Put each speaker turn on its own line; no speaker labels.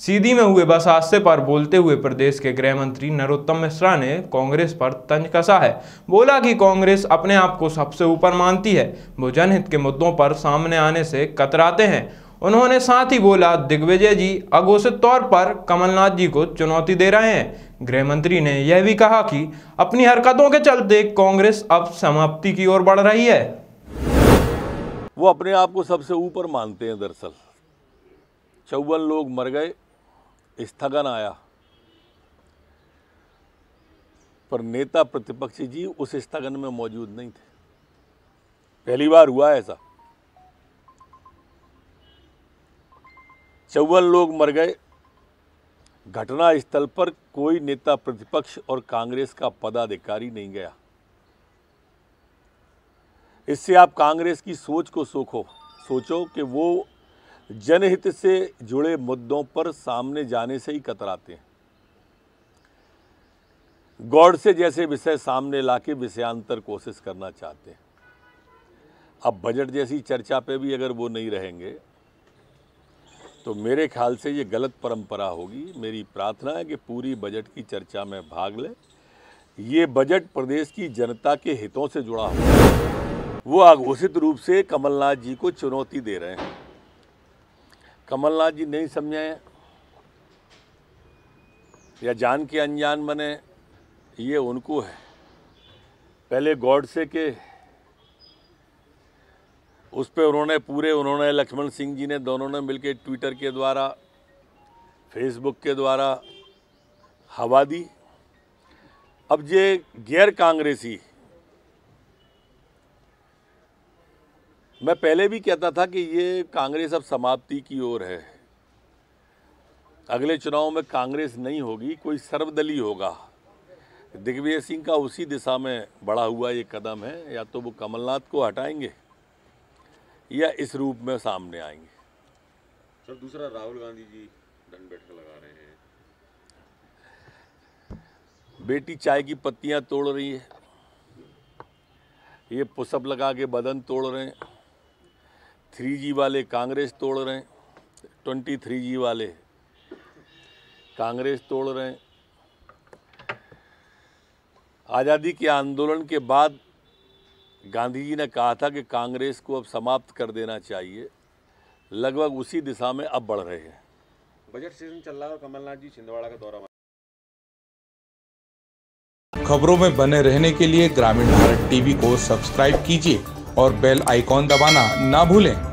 सीधी में हुए बस हादसे पर बोलते हुए प्रदेश के गृह मंत्री नरोत्तम मिश्रा ने कांग्रेस पर तंज कसा है। बोला कि कांग्रेस अपने आप को सबसे ऊपर मानती है, वो जनहित के मुद्दों पर सामने आने से कतराते हैं। उन्होंने साथ ही बोला, दिग्विजय जी अघोषित तौर पर कमलनाथ जी को चुनौती दे रहे हैं। गृह मंत्री ने यह भी कहा कि अपनी हरकतों के चलते कांग्रेस अब समाप्ति की ओर बढ़ रही है।
वो अपने आप को सबसे ऊपर मानते हैं। दरअसल 54 लोग मर गए, स्थगन आया, पर नेता प्रतिपक्षी जी उस स्थगन में मौजूद नहीं थे। पहली बार हुआ ऐसा। 54 लोग मर गए, घटना स्थल पर कोई नेता प्रतिपक्ष और कांग्रेस का पदाधिकारी नहीं गया। इससे आप कांग्रेस की सोच को सोचो कि वो जनहित से जुड़े मुद्दों पर सामने जाने से ही कतराते हैं। गॉडसे जैसे विषय सामने लाके विषयांतर कोशिश करना चाहते हैं। अब बजट जैसी चर्चा पे भी अगर वो नहीं रहेंगे तो मेरे ख्याल से ये गलत परंपरा होगी। मेरी प्रार्थना है कि पूरी बजट की चर्चा में भाग लें। ये बजट प्रदेश की जनता के हितों से जुड़ा हुआ। वो अघोषित रूप से कमलनाथ जी को चुनौती दे रहे हैं। कमलनाथ जी नहीं समझे या जान के अनजान बने, ये उनको है। पहले गॉडसे के उस पे उन्होंने लक्ष्मण सिंह जी ने दोनों ने मिलकर ट्विटर के द्वारा, फेसबुक के द्वारा हवा दी। अब ये गैर कांग्रेसी, मैं पहले भी कहता था कि ये कांग्रेस अब समाप्ति की ओर है। अगले चुनाव में कांग्रेस नहीं होगी, कोई सर्वदलीय होगा। दिग्विजय सिंह का उसी दिशा में बढ़ा हुआ ये कदम है। या तो वो कमलनाथ को हटाएंगे या इस रूप में सामने आएंगे।
सर, दूसरा राहुल गांधी जी दंड बैठक लगा रहे हैं।
बेटी चाय की पत्तियां तोड़ रही है, ये पुशअप लगा के बदन तोड़ रहे हैं। 3G वाले कांग्रेस तोड़ रहे हैं, 23G वाले कांग्रेस तोड़ रहे हैं। आज़ादी के आंदोलन के बाद गांधी जी ने कहा था कि कांग्रेस को अब समाप्त कर देना चाहिए। लगभग उसी दिशा में अब बढ़ रहे हैं।
बजट सीजन चल रहा है और कमलनाथ जी छिंदवाड़ा का दौरा।
खबरों में बने रहने के लिए ग्रामीण भारत टीवी को सब्सक्राइब कीजिए और बेल आइकॉन दबाना ना भूलें।